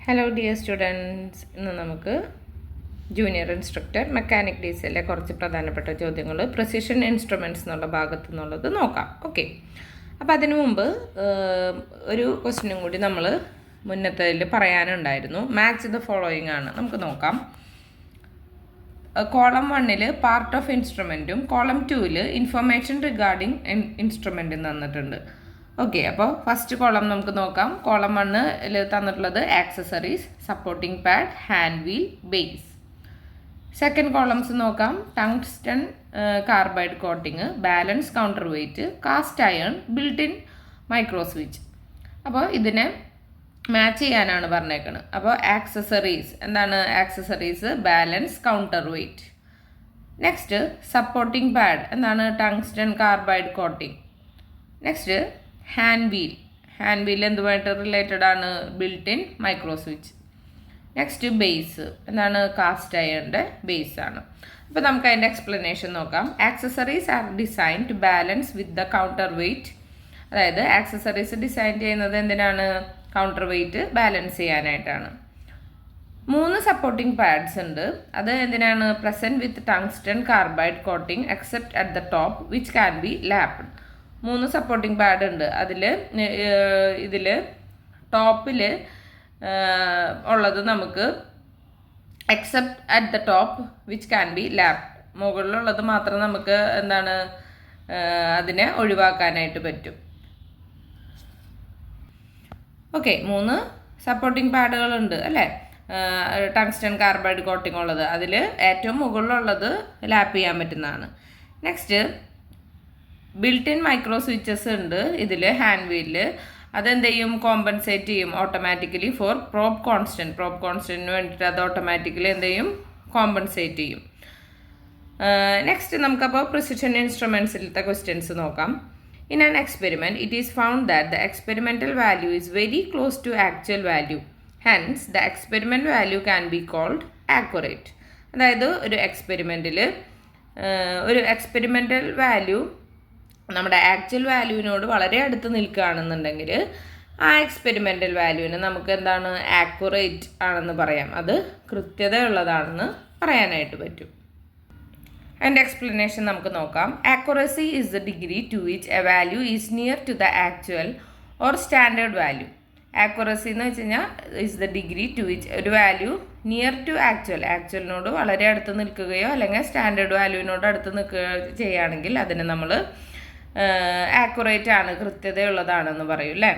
Hello dear students, ഇന്ന് നമുക്ക് junior instructor mechanic ഡീസലിലെ കുറച്ച് പ്രധാനപ്പെട്ട ചോദ്യങ്ങൾ പ്രിസിഷൻ ഇൻസ്ട്രുമെൻറ്റ്സ് എന്നുള്ള ഭാഗത്തു നിന്നുള്ളത് നോക്കാം. ഓക്കെ, അപ്പോൾ അതിനു മുമ്പ് ഒരു ക്വസ്റ്റ്യനും കൂടി നമ്മൾ മുന്നത്തേതിൽ പറയാനുണ്ടായിരുന്നു. മാച്ച് ദ ഫോളോയിങ് ആണ്, നമുക്ക് നോക്കാം. കോളം 1 പാർട്ട് ഓഫ് ഇൻസ്ട്രുമെൻറ്റും കോളം 2 ഇൻഫർമേഷൻ റിഗാർഡിങ് ഇൻസ്ട്രുമെൻറ്റും തന്നിട്ടുണ്ട്. ഓക്കെ, അപ്പോൾ ഫസ്റ്റ് കോളം നമുക്ക് നോക്കാം. കോളം 1 തന്നിട്ടുള്ളത് accessories, supporting pad, hand wheel, base. Second columns നോക്കാം. Tungsten carbide coating, balance counter weight, cast iron, built in micro switch. അപ്പോൾ ഇതിനെ മാച്ച് ചെയ്യാനാണ് പറഞ്ഞേക്കുന്നത്. അപ്പോൾ ആക്സസറീസ് എന്താണ്? Accessories balance counter weight. Next supporting pad എന്താണ്? Tungsten carbide coating. Next hand wheel എന്തുമായിട്ട് related ആണ്? Built in micro switch. Next base എന്താണ്? കാസ്റ്റ് അയണിൻ്റെ ബേസ് ആണ്. അപ്പോൾ നമുക്ക് അതിൻ്റെ എക്സ്പ്ലനേഷൻ നോക്കാം. Accessories are design to balance with the counter weight. അതായത് ആക്സസറീസ് ഡിസൈൻ ചെയ്യുന്നത് എന്തിനാണ്? കൗണ്ടർ വെയ്റ്റ് ബാലൻസ് ചെയ്യാനായിട്ടാണ്. 3 സപ്പോർട്ടിംഗ് പാഡ്സ് ഉണ്ട്. അത് എന്തിനാണ്? Present with tungsten carbide coating except at the top which can be lapped. 3 supporting pad ഉണ്ട്. ഇതിൽ ടോപ്പിൽ ഉള്ളത് നമുക്ക് except at the top which can be lapped, മുകളിലുള്ളത് മാത്രം നമുക്ക് എന്താണ് അതിനെ ഒഴിവാക്കാനായിട്ട് പറ്റും. ഓക്കെ, 3 സപ്പോർട്ടിംഗ് പാഡുകളുണ്ട് അല്ലേ? ടങ്സ്റ്റൺ കാർബൈഡ് കോട്ടിംഗ് ഉള്ളത്. അതിൽ ഏറ്റവും മുകളിലുള്ളത് ലാപ്പ് ചെയ്യാൻ പറ്റുന്നതാണ്. Next built in micro switches ഉണ്ട് ഇതിൽ ഹാൻഡ് വീലിൽ. അതെന്ത് ചെയ്യും? കോമ്പൻസേറ്റ് ചെയ്യും ഓട്ടോമാറ്റിക്കലി ഫോർ പ്രോബ് കോൺസ്റ്റൻറ്റിന് വേണ്ടിയിട്ട് അത് ഓട്ടോമാറ്റിക്കലി എന്ത് ചെയ്യും? കോമ്പൻസേറ്റ് ചെയ്യും. നെക്സ്റ്റ് നമുക്കപ്പോൾ പ്രിസിഷൻ ഇൻസ്ട്രുമെൻറ്റ്സിലത്തെ ക്വസ്റ്റ്യൻസ് നോക്കാം. In an experiment it is found that the experimental value is very close to actual value, hence the experiment value can be called accurate. അതായത് ഒരു എക്സ്പെരിമെൻ്റൽ വാല്യൂ നമ്മുടെ actual വാല്യൂവിനോട് വളരെ അടുത്ത് നിൽക്കുകയാണെന്നുണ്ടെങ്കിൽ ആ എക്സ്പെരിമെൻ്റൽ വാല്യൂവിന് നമുക്ക് എന്താണ്? ആക്യുറേറ്റ് ആണെന്ന് പറയാം. അത് കൃത്യതയുള്ളതാണെന്ന് പറയാനായിട്ട് പറ്റും. അതിൻ്റെ എക്സ്പ്ലനേഷൻ നമുക്ക് നോക്കാം. Accuracy is the degree to which a value is near to the actual or standard value. Accuracy എന്ന് വെച്ച് കഴിഞ്ഞാൽ is the degree to which ഒരു വാല്യൂ നിയർ ടു ആക്ച്വലിനോട് വളരെ അടുത്ത് നിൽക്കുകയോ അല്ലെങ്കിൽ സ്റ്റാൻഡേർഡ് വാല്യൂവിനോട് അടുത്ത് നിൽക്കുകയോ ചെയ്യുകയാണെങ്കിൽ അതിന് നമ്മൾ ആക്യുറേറ്റ് ആണ്, കൃത്യതയുള്ളതാണെന്ന് പറയും അല്ലേ?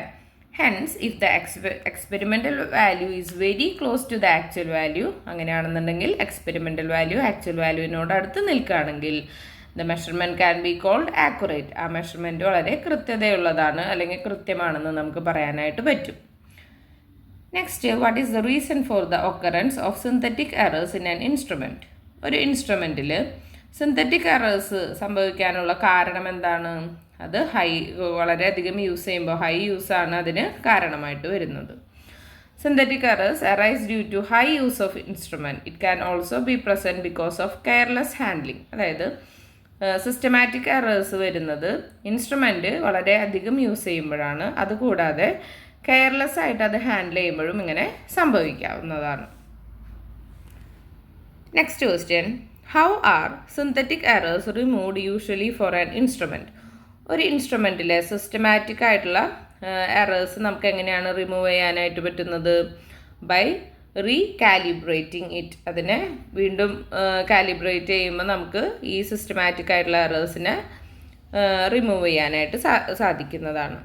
Hence if the experimental value is very close to the actual value, അങ്ങനെയാണെന്നുണ്ടെങ്കിൽ എക്സ്പെരിമെൻ്റൽ വാല്യൂ ആക്ച്വൽ വാല്യൂവിനോട് അടുത്ത് നിൽക്കുകയാണെങ്കിൽ the measurement can be called accurate. ആ മെഷർമെൻറ്റ് വളരെ കൃത്യതയുള്ളതാണ് അല്ലെങ്കിൽ കൃത്യമാണെന്ന് നമുക്ക് പറയാനായിട്ട് പറ്റും. Next, what is the reason for the occurrence of synthetic errors in an instrument. ഒരു ഇൻസ്ട്രുമെൻറ്റിൽ സിന്തറ്റിക് എറേഴ്സ് സംഭവിക്കാനുള്ള കാരണം എന്താണ്? അത് വളരെയധികം യൂസ് ചെയ്യുമ്പോൾ ഹൈ യൂസാണ് അതിന് കാരണമായിട്ട് വരുന്നത്. Synthetic errors arise due to high use of instrument. It can also be present because of careless handling. അതായത് സിസ്റ്റമാറ്റിക് എറേഴ്സ് വരുന്നത് ഇൻസ്ട്രുമെൻറ്റ് വളരെ അധികം യൂസ് ചെയ്യുമ്പോഴാണ്. അതുകൂടാതെ കെയർലെസ് ആയിട്ട് അത് ഹാൻഡിൽ ചെയ്യുമ്പോഴും ഇങ്ങനെ സംഭവിക്കാവുന്നതാണ്. Next question, how are synthetic errors removed usually for an instrument. ഒരു ഇൻസ്ട്രുമെൻറ്റിലെ സിസ്റ്റമാറ്റിക് ആയിട്ടുള്ള എറേഴ്സ് നമുക്ക് എങ്ങനെയാണ് റിമൂവ് ചെയ്യാനായിട്ട് പറ്റുന്നത്? By recalibrating it. അതിനെ വീണ്ടും കാലിബ്രേറ്റ് ചെയ്യുമ്പോൾ നമുക്ക് ഈ സിസ്റ്റമാറ്റിക് ആയിട്ടുള്ള എറേഴ്സിനെ റിമൂവ് ചെയ്യാനായിട്ട് സാധിക്കുന്നതാണ്.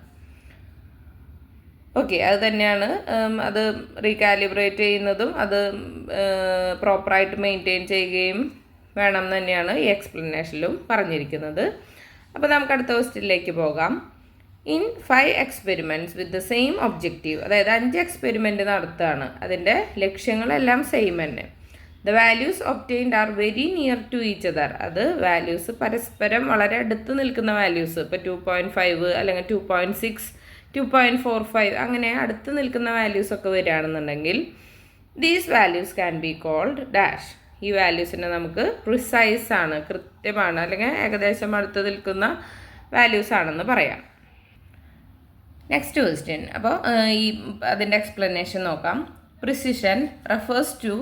ഓക്കെ, അത് തന്നെയാണ് അത് റീകാലിബ്രേറ്റ് ചെയ്യുന്നതും അത് പ്രോപ്പറായിട്ട് മെയിൻറ്റെയിൻ ചെയ്യുകയും വേണം എന്ന് തന്നെയാണ് ഈ എക്സ്പ്ലനേഷനിലും പറഞ്ഞിരിക്കുന്നത്. അപ്പോൾ നമുക്ക് അടുത്ത ക്വസ്റ്റ്യനിലേക്ക് പോകാം. In 5 experiments with the same objective. അതായത് 5 എക്സ്പെരിമെൻറ്റ് നടത്തുകയാണ്, അതിൻ്റെ ലക്ഷ്യങ്ങളെല്ലാം സെയിം തന്നെ. The values obtained are very near to each other. അത് വാല്യൂസ് പരസ്പരം വളരെ അടുത്ത് നിൽക്കുന്ന വാല്യൂസ്, ഇപ്പോൾ 2.5 അല്ലെങ്കിൽ 2.6, 2.45 അങ്ങനെ അടുത്ത് നിൽക്കുന്ന വാല്യൂസൊക്കെ വരികയാണെന്നുണ്ടെങ്കിൽ these values can be called dash. ഈ വാല്യൂസിനെ നമുക്ക് പ്രിസൈസ് ആണ്, കൃത്യമാണ്, അല്ലെങ്കിൽ ഏകദേശം അടുത്ത് നിൽക്കുന്ന വാല്യൂസ് ആണെന്ന് പറയാം. Next question. അപ്പോൾ ഈ അതിൻ്റെ എക്സ്പ്ലനേഷൻ നോക്കാം. Precision refers to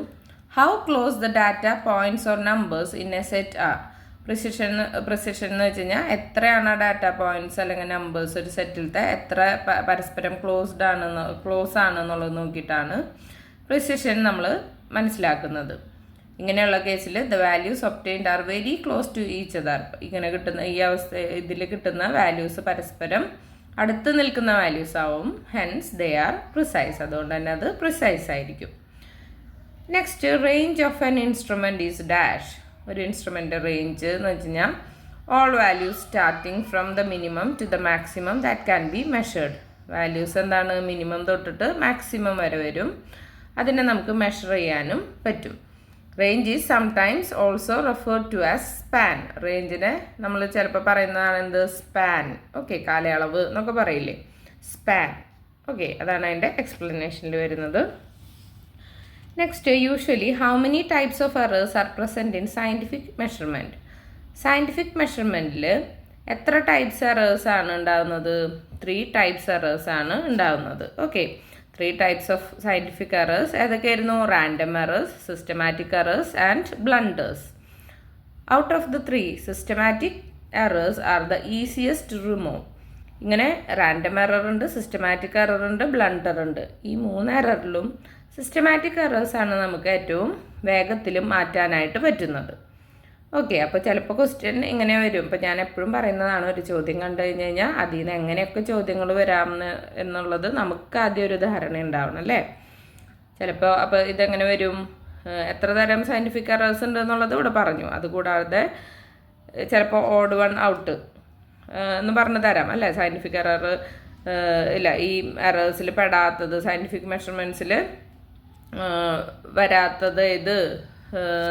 how close the data points or numbers in a set are. precision എന്ന് വെച്ച് കഴിഞ്ഞാൽ എത്രയാണ് ആ ഡാറ്റ പോയിന്റ്സ് അല്ലെങ്കിൽ നമ്പേഴ്സ് ഒരു സെറ്റിലത്തെ എത്ര പരസ്പരം ക്ലോസ് ആണെന്നുള്ളത് നോക്കിയിട്ടാണ് പ്രിസിഷൻ നമ്മൾ മനസ്സിലാക്കുന്നത്. ഇങ്ങനെയുള്ള കേസിൽ the values obtained are very close to each other. ഇങ്ങനെ കിട്ടുന്ന ഈ ഇതിൽ കിട്ടുന്ന വാല്യൂസ് പരസ്പരം അടുത്ത് നിൽക്കുന്ന വാല്യൂസ് ആവും. Hence they are precise. അതുകൊണ്ട് തന്നെ അത് പ്രിസൈസ് ആയിരിക്കും. Next, range of an instrument is dash. ഒരു ഇൻസ്ട്രുമെൻ്റ് റേഞ്ച് എന്ന് വെച്ച് കഴിഞ്ഞാൽ all values starting from the minimum to the maximum that can be measured. Values എന്താണ്, മിനിമം തൊട്ടിട്ട് മാക്സിമം വരെ വരും. അതിനെ നമുക്ക് മെഷർ ചെയ്യാനും പറ്റും. Range is sometimes also referred to as span. റേഞ്ചിനെ നമ്മൾ ചിലപ്പോൾ പറയുന്നതാണ് എന്ത്, സ്പാൻ. ഓക്കെ, കാലയളവ് എന്നൊക്കെ പറയില്ലേ, സ്പാൻ. ഓക്കെ, അതാണ് അതിൻ്റെ എക്സ്പ്ലനേഷനിൽ വരുന്നത്. Next, usually how many types of errors are present in scientific measurement. Scientific മെഷർമെൻറ്റിൽ എത്ര ടൈപ്സ് എറേഴ്സ് ആണ് ഉണ്ടാകുന്നത്? 3 ടൈപ്സ് എറേഴ്സ് ആണ് ഉണ്ടാകുന്നത്. Okay, 3 types of scientific errors ഏതൊക്കെയായിരുന്നു? Random errors, systematic errors and blunders. Out of the 3, systematic errors are the easiest to remove. ഇങ്ങനെ random error ഉണ്ട്, systematic error ഉണ്ട്, ബ്ലണ്ടർ ഉണ്ട്. ഈ 3 എററിലും സിസ്റ്റമാറ്റിക് എറേഴ്സ് ആണ് നമുക്ക് ഏറ്റവും വേഗത്തിലും മാറ്റാനായിട്ട് പറ്റുന്നത്. ഓക്കെ, അപ്പോൾ ചിലപ്പോൾ ക്വസ്റ്റ്യൻ ഇങ്ങനെ വരും. ഇപ്പോൾ ഞാൻ എപ്പോഴും പറയുന്നതാണ്, ഒരു ചോദ്യം കണ്ടു കഴിഞ്ഞ് കഴിഞ്ഞാൽ അതിൽ നിന്ന് എങ്ങനെയൊക്കെ ചോദ്യങ്ങൾ വരാമെന്ന് എന്നുള്ളത് നമുക്ക് ആദ്യം ഒരു ധാരണ ഉണ്ടാവണം അല്ലേ. ചിലപ്പോൾ അപ്പോൾ ഇതെങ്ങനെ വരും, എത്ര തരം സയൻറ്റിഫിക് എറേഴ്സ് ഉണ്ട് എന്നുള്ളത് ഇവിടെ പറഞ്ഞു. അതുകൂടാതെ ചിലപ്പോൾ ഓഡ് വൺ ഔട്ട് എന്ന് പറഞ്ഞു തരാം അല്ലേ. സയൻറ്റിഫിക് എറർ ഇല്ല, ഈ എറേഴ്സിൽ പെടാത്തത്, സയൻറ്റിഫിക് മെഷർമെൻറ്റ്സിൽ വരാത്തത് ഇത്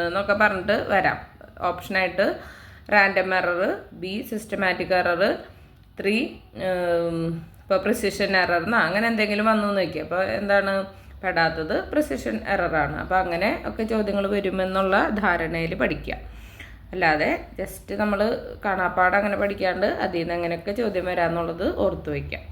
എന്നൊക്കെ പറഞ്ഞിട്ട് വരാം. ഓപ്ഷനായിട്ട് random error, B systematic error, 3 ഇപ്പോൾ പ്രിസിഷൻ എറർ എന്നോ അങ്ങനെ എന്തെങ്കിലും വന്നു എന്ന് വയ്ക്കുക. അപ്പോൾ എന്താണ് പെടാത്തത്, പ്രിസിഷൻ എററാണ്. അപ്പോൾ അങ്ങനെ ഒക്കെ ചോദ്യങ്ങൾ വരുമെന്നുള്ള ധാരണയിൽ പഠിക്കുക. അല്ലാതെ ജസ്റ്റ് നമ്മൾ കാണാപ്പാട് അങ്ങനെ പഠിക്കാണ്ട് അതിൽ നിന്ന് എങ്ങനെയൊക്കെ ചോദ്യം വരാമെന്നുള്ളത് ഓർത്തു വയ്ക്കാം.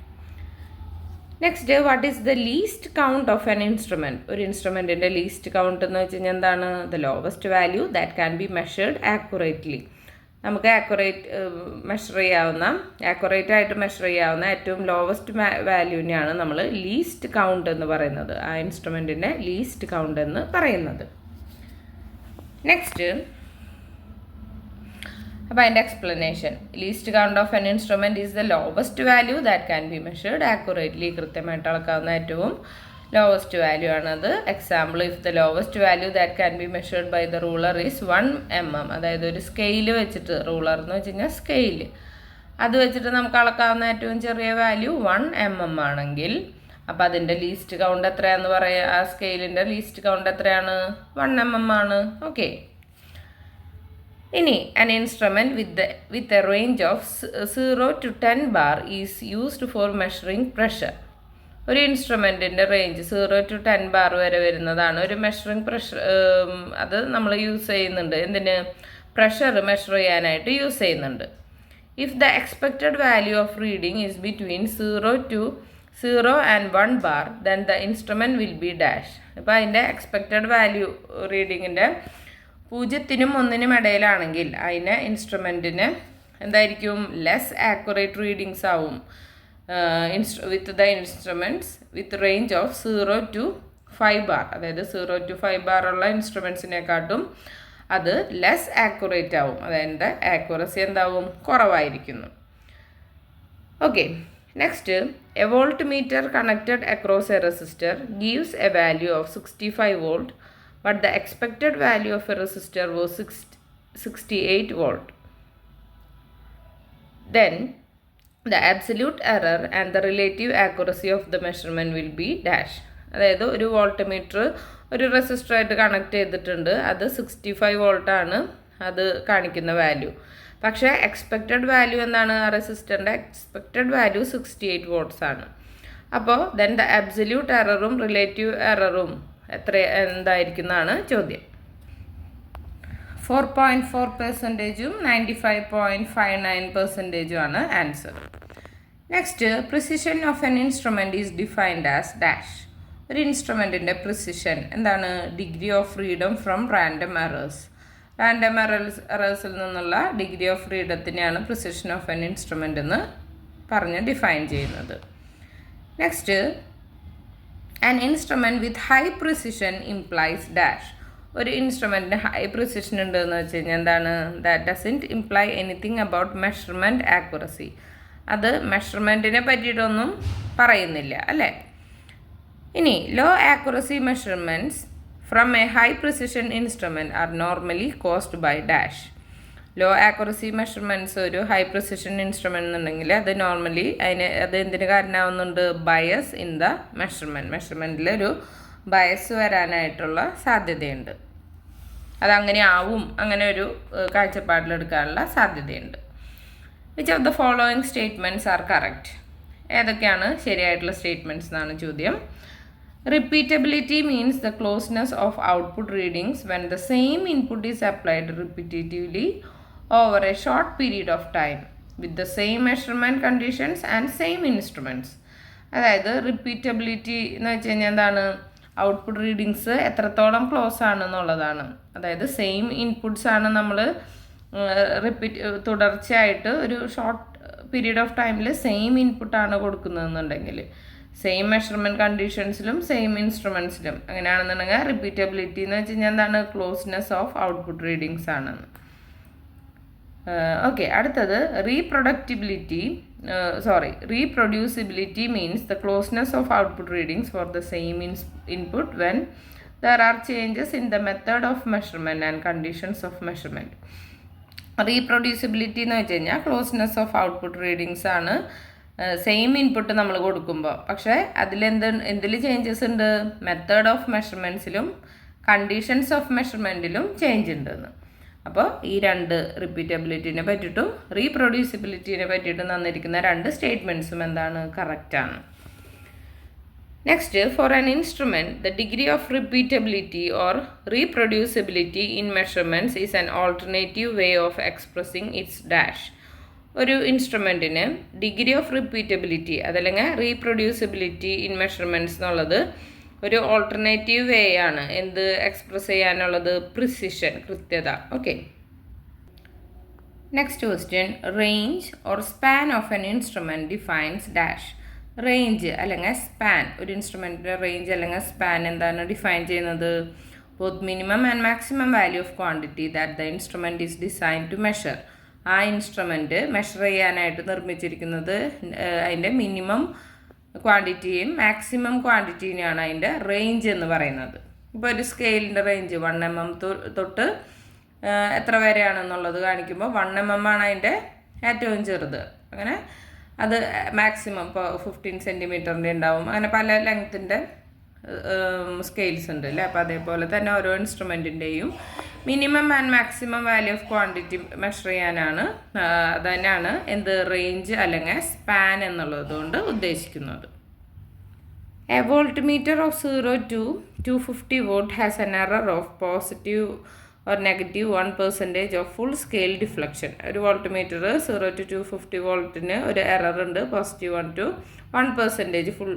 Next, what is the least count of an instrument. ഒരു ഇൻസ്ട്രുമെൻറ്റിൻ്റെ ലീസ്റ്റ് കൗണ്ട് എന്ന് വെച്ച് കഴിഞ്ഞാൽ എന്താണ്? The lowest value that can be measured accurately. നമുക്ക് ആക്യുറേറ്റ് ആയിട്ട് മെഷർ ചെയ്യാവുന്ന ഏറ്റവും ലോവസ്റ്റ് വാല്യൂവിനെയാണ് നമ്മൾ ലീസ്റ്റ് കൗണ്ട് എന്ന് പറയുന്നത്. ആ ഇൻസ്ട്രുമെൻറ്റിൻ്റെ ലീസ്റ്റ് കൗണ്ട് എന്ന് പറയുന്നത്. നെക്സ്റ്റ്, അപ്പോൾ അതിൻ്റെ explanation, least count of an instrument is the lowest value that can be measured accurately. കൃത്യമായിട്ട് അളക്കാവുന്ന ഏറ്റവും ലോവസ്റ്റ് വാല്യൂ ആണത്. Example, if the lowest value that can be measured by the ruler is 1 mm. അതായത് ഒരു scale വെച്ചിട്ട്, ruler എന്ന് വെച്ച് കഴിഞ്ഞാൽ സ്കെയിൽ, അത് വെച്ചിട്ട് നമുക്ക് അളക്കാവുന്ന ഏറ്റവും ചെറിയ വാല്യൂ 1 mm ആണെങ്കിൽ അപ്പോൾ അതിൻ്റെ ലീസ്റ്റ് കൗണ്ട് എത്രയാണെന്ന് പറയുക? ആ സ്കെയിലിൻ്റെ ലീസ്റ്റ് കൗണ്ട് എത്രയാണ്? 1 mm ആണ്. ഓക്കെ, ഇനി an instrument with a range of 0 to 10 bar is used for measuring pressure. ഒരു ഇൻസ്ട്രുമെൻറ്റിൻ്റെ റേഞ്ച് 0 to 10 bar വരെ വരുന്നതാണ് ഒരു മെഷറിംഗ് പ്രഷർ. അത് നമ്മൾ യൂസ് ചെയ്യുന്നുണ്ട് എന്തിന്? പ്രഷർ മെഷർ ചെയ്യാനായിട്ട് യൂസ് ചെയ്യുന്നുണ്ട്. If the expected value of reading is between 0 and 1 bar then the instrument will be dash. ഇപ്പോൾ അതിൻ്റെ എക്സ്പെക്റ്റഡ് വാല്യൂ റീഡിങ്ങിൻ്റെ 0 നും 1 നും ഇടയിലാണെങ്കിൽ അതിന് ഇൻസ്ട്രുമെൻറ്റിന് എന്തായിരിക്കും? ലെസ് ആക്യുറേറ്റ് റീഡിങ്സ് ആവും. With the instruments with range of 0 to 5 bar, അതായത് 0 to 5 bar ഉള്ള ഇൻസ്ട്രുമെൻറ്റ്സിനെക്കാട്ടും അത് ലെസ് ആക്യുറേറ്റ് ആവും. അതായത് ആക്യുറസി എന്താവും? കുറവായിരിക്കുന്നു. Okay, next, a volt meter connected across a resistor gives a value of 65 volt. But the expected value of a resistor was 68 volt. Then the absolute error and the relative accuracy of the measurement will be dash. അതായത് ഒരു volt metre ഒരു റെസിസ്റ്ററായിട്ട് connect ചെയ്തിട്ടുണ്ട്, അത് 65 volt ആണ് അത് കാണിക്കുന്ന value. പക്ഷേ expected value എന്താണ്? ആ റെസിസ്റ്ററിൻ്റെ എക്സ്പെക്റ്റഡ് വാല്യൂ 68 volts ആണ്. അപ്പോൾ ദെൻ ദ അബ്സല്യൂട്ട് എററും റിലേറ്റീവ് എററും എന്തായിരിക്കുന്നതാണ് ചോദ്യം. 4.4%ഉം 95.59% ആണ് answer. Next, precision of an instrument is defined as dash. ഒരു ഇൻസ്ട്രുമെൻറ്റിൻ്റെ പ്രിസിഷൻ എന്താണ്? Degree of freedom from random errors. Random എറേഴ്സിൽ നിന്നുള്ള ഡിഗ്രി ഓഫ് ഫ്രീഡത്തിനെയാണ് പ്രിസിഷൻ ഓഫ് എൻ ഇൻസ്ട്രുമെൻ്റ് എന്ന് പറഞ്ഞ് ഡിഫൈൻ ചെയ്യുന്നത്. Next, an instrument with high precision implies dash. ഒരു ഇൻസ്ട്രുമെൻറ്റിന് ഹൈ പ്രിസിഷൻ ഉണ്ട് എന്ന് വെച്ച് കഴിഞ്ഞാൽ എന്താണ്? That doesn't imply anything about measurement accuracy. അത് മെഷർമെൻറ്റിനെ പറ്റിയിട്ടൊന്നും പറയുന്നില്ല അല്ലേ. ഇനി low accuracy measurements from a high precision instrument are normally caused by dash. Low accuracy measurements ഒരു ഹൈ പ്രിസിഷൻ ഇൻസ്ട്രുമെൻ്റ് എന്നുണ്ടെങ്കിൽ അത് നോർമലി അത് എന്തിന് കാരണമാവുന്നുണ്ട്? ബയസ് ഇൻ ദ മെഷർമെൻറ്റിൽ ഒരു ബയസ് വരാനായിട്ടുള്ള സാധ്യതയുണ്ട്. അതങ്ങനെ ആവും, അങ്ങനെ ഒരു കാഴ്ചപ്പാടിലെടുക്കാനുള്ള സാധ്യതയുണ്ട്. Which of the following statements are correct? ഏതൊക്കെയാണ് ശരിയായിട്ടുള്ള സ്റ്റേറ്റ്മെൻറ്റ്സ് എന്നാണ് ചോദ്യം. Repeatability means the closeness of output readings when the same input is applied repetitively over a short period of time with the same measurement conditions and same instruments. അതായത് repeatability എന്ന് വെച്ച് കഴിഞ്ഞാൽ എന്താണ്? Output readings എത്രത്തോളം close ആണെന്നുള്ളതാണ്. അതായത് same inputs ആണ് നമ്മൾ തുടർച്ചയായിട്ട് ഒരു ഷോർട്ട് പീരീഡ് ഓഫ് ടൈമിൽ സെയിം ഇൻപുട്ടാണ് കൊടുക്കുന്നതെന്നുണ്ടെങ്കിൽ, സെയിം മെഷർമെൻറ്റ് കണ്ടീഷൻസിലും സെയിം ഇൻസ്ട്രുമെൻസിലും അങ്ങനെയാണെന്നുണ്ടെങ്കിൽ റിപ്പീറ്റബിലിറ്റി എന്ന് വെച്ച് കഴിഞ്ഞാൽ എന്താണ്? ക്ലോസ്നെസ് ഓഫ് ഔട്ട്പുട്ട് റീഡിങ്സ് ആണെന്ന്. ഓക്കെ, അടുത്തത് reproducibility means the closeness of output readings for the same input when there are changes in the method of measurement and conditions of measurement. റീപ്രൊഡ്യൂസിബിലിറ്റി എന്ന് വെച്ച് കഴിഞ്ഞാൽ ക്ലോസ്നെസ് ഓഫ് ഔട്ട്പുട്ട് റീഡിങ്സ് ആണ് same input നമ്മൾ കൊടുക്കുമ്പോൾ. പക്ഷേ എന്തിൽ changes ഉണ്ട്? Method of മെഷർമെൻറ്റ്സിലും കണ്ടീഷൻസ് ഓഫ് മെഷർമെൻറ്റിലും ചേഞ്ച് ഉണ്ടെന്ന്. അപ്പോൾ ഈ രണ്ട് റിപ്പീറ്റബിലിറ്റിനെ പറ്റിയിട്ടും റീപ്രൊഡ്യൂസിബിലിറ്റിനെ പറ്റിയിട്ടും തന്നിരിക്കുന്ന രണ്ട് സ്റ്റേറ്റ്മെൻറ്റ്സും എന്താണ്? കറക്റ്റാണ്. Next, for an instrument the degree of repeatability or reproducibility in measurements is an alternative way of expressing its dash. ഒരു ഇൻസ്ട്രുമെൻറ്റിന് ഡിഗ്രി ഓഫ് റിപ്പീറ്റബിലിറ്റി അതല്ലെങ്കിൽ റീപ്രൊഡ്യൂസിബിലിറ്റി ഇൻ മെഷർമെൻറ്റ്സ് എന്നുള്ളത് ഒരു ഓൾട്ടർനേറ്റീവ് വേ ആണ്. എന്ത് എക്സ്പ്രസ് ചെയ്യാനുള്ളത്? പ്രിസിഷൻ, കൃത്യത. Okay, next question. Range or span of an instrument defines dash. Range അല്ലെങ്കിൽ സ്പാൻ, ഒരു ഇൻസ്ട്രുമെൻറ്റിൻ്റെ റേഞ്ച് അല്ലെങ്കിൽ സ്പാൻ എന്താണ് ഡിഫൈൻ ചെയ്യുന്നത്? Both minimum and maximum value of quantity that the instrument is design to measure. ആ instrument measure ചെയ്യാനായിട്ട് നിർമ്മിച്ചിരിക്കുന്നത് അതിൻ്റെ മിനിമം ക്വാണ്ടിറ്റിയും മാക്സിമം ക്വാണ്ടിറ്റിനെയാണ് അതിൻ്റെ റേഞ്ച് എന്ന് പറയുന്നത്. ഇപ്പോൾ ഒരു സ്കെയിലിൻ്റെ റേഞ്ച് 1 mm തൊട്ട് എത്ര വരെയാണെന്നുള്ളത് കാണിക്കുമ്പോൾ 1 mm ആണ് അതിൻ്റെ ഏറ്റവും ചെറുത്. അങ്ങനെ അത് മാക്സിമം ഇപ്പോൾ 15 സെൻറ്റിമീറ്ററിൻ്റെ ഉണ്ടാവും. അങ്ങനെ പല ലെങ്ത്തിൻ്റെ സ്കെയിൽസ് ഉണ്ട് അല്ലേ. അപ്പോൾ അതേപോലെ തന്നെ ഓരോ ഇൻസ്ട്രുമെൻറ്റിൻ്റെയും minimum and maximum value of quantity measure ചെയ്യാനാണ് തന്നെയാണ് എന്ത് റേഞ്ച് അല്ലെങ്കിൽ സ്പാൻ എന്നുള്ളത് കൊണ്ട് ഉദ്ദേശിക്കുന്നത്. A volt meter of 0 to 250 volt has an error of positive or negative 1% of full scale deflection. ഒരു വോൾട്ട് മീറ്റർ 0 to 250 വോൾട്ടിന് ഒരു എറർ ഉണ്ട്, +1 to 1% ഫുൾ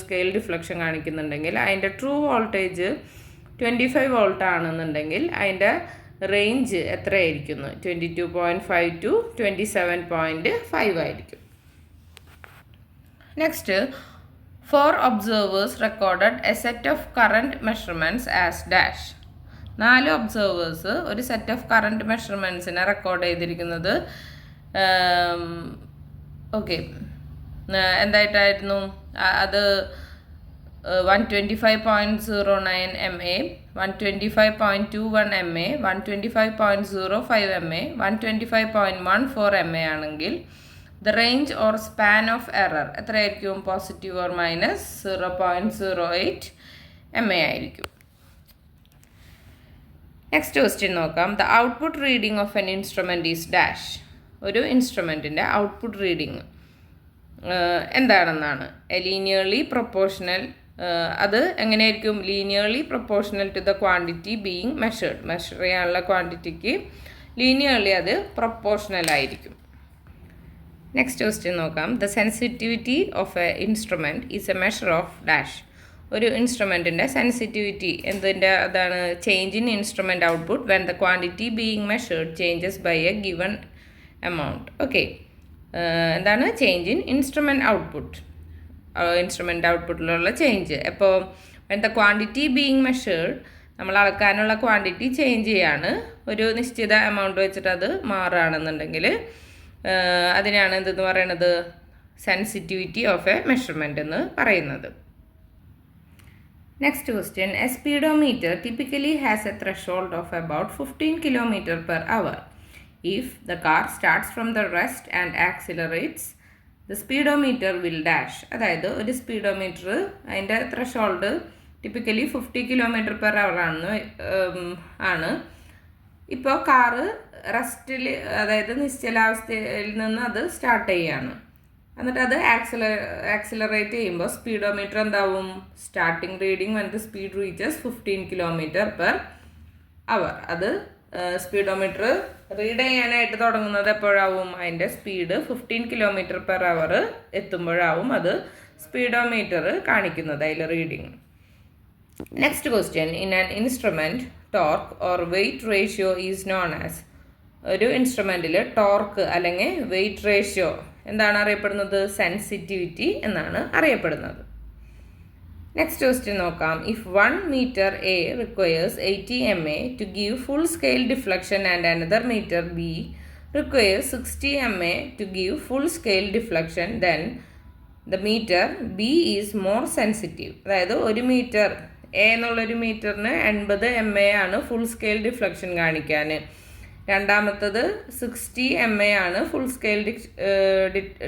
സ്കെയിൽ ഡിഫ്ലക്ഷൻ കാണിക്കുന്നുണ്ടെങ്കിൽ അതിൻ്റെ ട്രൂ വോൾട്ടേജ് 25 വോൾട്ട് ആണെന്നുണ്ടെങ്കിൽ അതിൻ്റെ റേഞ്ച് എത്രയായിരിക്കും? 22.5 to 27.5 ആയിരിക്കും. Next, 4 observers recorded a set of current measurements as dash. 4 observers ഒരു സെറ്റ് ഓഫ് കറണ്ട് മെഷർമെൻറ്റ്സിനെ റെക്കോർഡ് ചെയ്തിരിക്കുന്നത് ഓക്കെ എന്തായിട്ടായിരുന്നു? അത് 125.09 MA, 125.21 MA, 125.05 MA, 125.14 MA ആണെങ്കിൽ the range or span of error എത്രയായിരിക്കും? Positive or minus 0.08 MA ആയിരിക്കും. Next question നോക്കാം. The output reading of an instrument is dash. ഒരു ഇൻസ്ട്രുമെൻറ്റിൻ്റെ output reading എന്താണെന്നാണ്? Linearly proportional. അത് എങ്ങനെയായിരിക്കും? Linearly proportional to the quantity being measured. Measure ചെയ്യാനുള്ള ക്വാണ്ടിറ്റിക്ക് ലീനിയർലി അത് പ്രൊപ്പോർഷണൽ ആയിരിക്കും. നെക്സ്റ്റ് ക്വസ്റ്റ്യൻ നോക്കാം. The sensitivity of a instrument is a measure of dash. ഒരു ഇൻസ്ട്രുമെൻറ്റിൻ്റെ സെൻസിറ്റിവിറ്റി എന്തിൻ്റെ അതാണ് change in instrument output when the quantity being measured changes by a given amount. Okay, എന്താണ് change in instrument output, instrument ഔട്ട്പുട്ടിലുള്ള change. അപ്പോൾ when the quantity being measured, നമ്മൾ അളക്കാനുള്ള quantity change ചെയ്യാണ്, ഒരു നിശ്ചിത എമൗണ്ട് വെച്ചിട്ട് അത് മാറുകയാണെന്നുണ്ടെങ്കിൽ അതിനാണ് എന്തെന്ന് പറയുന്നത് സെൻസിറ്റിവിറ്റി ഓഫ് എ മെഷർമെൻറ്റ് എന്ന് പറയുന്നത്. Next question, a speedometer typically has a threshold of about 15 km per hour. If the car starts from the rest and accelerates, the speedometer will dash. അതായത് ഒരു speedometer അതിൻ്റെ threshold typically 50 km per hour ആണ്. ഇപ്പോൾ car റെസ്റ്റിൽ, അതായത് നിശ്ചലാവസ്ഥയിൽ നിന്ന് അത് start ചെയ്യുകയാണ്. എന്നിട്ട് അത് ആക്സിലറേറ്റ് ചെയ്യുമ്പോൾ സ്പീഡോമീറ്റർ എന്താവും, starting reading when the speed reaches 15 km per hour. അത് സ്പീഡോമീറ്റർ റീഡ് ചെയ്യാനായിട്ട് തുടങ്ങുന്നത് എപ്പോഴാവും, അതിൻ്റെ സ്പീഡ് 15 km per hour എത്തുമ്പോഴാവും അത് സ്പീഡോമീറ്റർ കാണിക്കുന്നത് അതിൽ reading. Next question, in an instrument torque or weight ratio is known as. ഒരു ഇൻസ്ട്രുമെൻറ്റിൽ ടോർക്ക് അല്ലെങ്കിൽ വെയ്റ്റ് റേഷ്യോ എന്താണ് അറിയപ്പെടുന്നത്, സെൻസിറ്റിവിറ്റി എന്നാണ് അറിയപ്പെടുന്നത്. നെക്സ്റ്റ് ക്വസ്റ്റ്യൻ നോക്കാം. If 1 meter A requires 80 MA to give full scale deflection and another meter B requires 60 MA to give full scale deflection, then the meter B is more sensitive. അതായത് ഒരു metre A എന്നുള്ളൊരു മീറ്ററിന് 80 MA ആണ് full scale deflection കാണിക്കാൻ, രണ്ടാമത്തത് 60 MA ആണ് full scale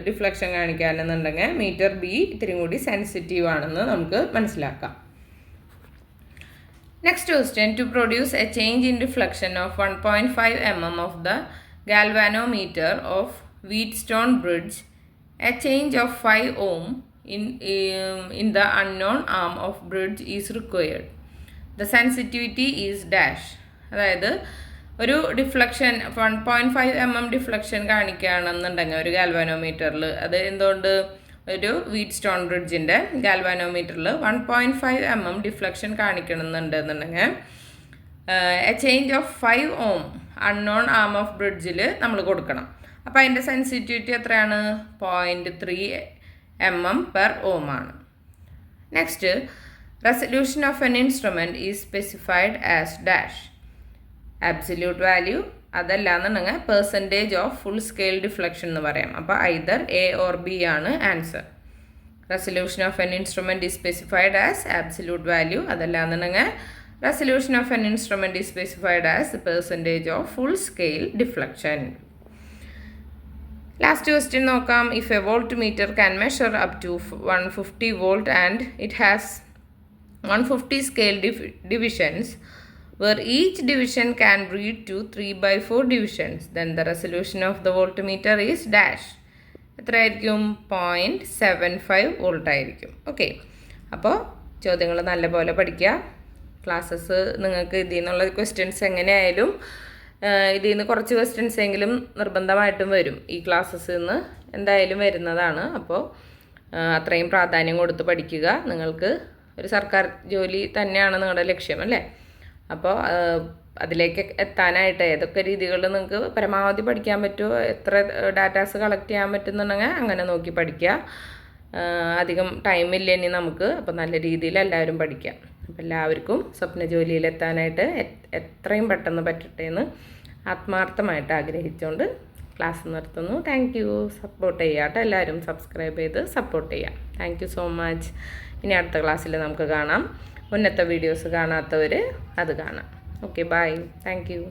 deflection കാണിക്കാനെന്നുണ്ടെങ്കിൽ meter B ഇത്തിരി കൂടി സെൻസിറ്റീവ് ആണെന്ന് നമുക്ക് മനസ്സിലാക്കാം. Next question, to produce a change in deflection of 1.5 mm of the galvanometer of Wheatstone bridge, a change of 5 ohm in the unknown arm of bridge is required. The sensitivity is dash. അതായത് ഒരു deflection 1.5 mm deflection കാണിക്കുകയാണെന്നുണ്ടെങ്കിൽ ഒരു ഗാൽവാനോമീറ്ററിൽ, അത് എന്തുകൊണ്ട് ഒരു Wheatstone ബ്രിഡ്ജിൻ്റെ ഗാൽവാനോമീറ്ററിൽ 1.5 mm deflection കാണിക്കണമെന്നുണ്ടെന്നുണ്ടെങ്കിൽ a change of 5 ohm unknown arm of ബ്രിഡ്ജിൽ നമ്മൾ കൊടുക്കണം. അപ്പോൾ അതിൻ്റെ സെൻസിറ്റിവിറ്റി എത്രയാണ്, 0.3 mm per ohm ആണ്. Next, resolution of an instrument is specified as dash. Absolute value, അതല്ലാന്നുണ്ടെങ്കിൽ percentage of full scale deflection എന്ന് പറയാം. അപ്പോൾ ഐദർ എ ഓർ ബി ആണ് answer. Resolution of an instrument is specified as absolute value, അതല്ലാന്നുണ്ടെങ്കിൽ resolution of an instrument is specified as percentage of full scale deflection. Last question നോക്കാം. If a volt meter can measure up to 150 volt and it has 150 scale divisions where each division can read to 3/4 divisions, then the resolution of the voltmeter is dash. എത്രയായിരിക്കും, 0.75 volt ആയിരിക്കും. Okay, അപ്പോൾ ചോദ്യങ്ങൾ നല്ലപോലെ പഠിക്കുക. Classes നിങ്ങൾക്ക് ഇതിൽ നിന്നുള്ള questions എങ്ങനെയായാലും ഇതിൽ നിന്ന് കുറച്ച് ക്വസ്റ്റ്യൻസ് എങ്കിലും നിർബന്ധമായിട്ടും വരും. ഈ ക്ലാസ്സസിൽ നിന്ന് എന്തായാലും വരുന്നതാണ്. അപ്പോൾ അത്രയും പ്രാധാന്യം കൊടുത്ത് പഠിക്കുക. നിങ്ങൾക്ക് ഒരു സർക്കാർ ജോലി തന്നെയാണ് നിങ്ങളുടെ ലക്ഷ്യം അല്ലേ? അപ്പോൾ അതിലേക്ക് എത്താനായിട്ട് ഏതൊക്കെ രീതികളിൽ നിങ്ങൾക്ക് പരമാവധി പഠിക്കാൻ പറ്റുമോ, എത്ര ഡാറ്റാസ് കളക്ട് ചെയ്യാൻ പറ്റുന്നുണ്ടെങ്കിൽ അങ്ങനെ നോക്കി പഠിക്കുക. അധികം ടൈമില്ല ഇനി നമുക്ക്. അപ്പോൾ നല്ല രീതിയിൽ എല്ലാവരും പഠിക്കാം. അപ്പോൾ എല്ലാവർക്കും സ്വപ്ന ജോലിയിലെത്താനായിട്ട് എത്രയും പെട്ടെന്ന് പറ്റട്ടെ എന്ന് ആത്മാർത്ഥമായിട്ട് ആഗ്രഹിച്ചുകൊണ്ട് ക്ലാസ് നിർത്തുന്നു. Thank you. സപ്പോർട്ട് ചെയ്യുക കേട്ടോ, എല്ലാവരും സബ്സ്ക്രൈബ് ചെയ്ത് സപ്പോർട്ട് ചെയ്യാം. Thank you so much. ഇനി അടുത്ത ക്ലാസ്സിൽ നമുക്ക് കാണാം. മുന്നത്തെ വീഡിയോസ് കാണാത്തവർ അത് കാണാം. Okay, bye. Thank U.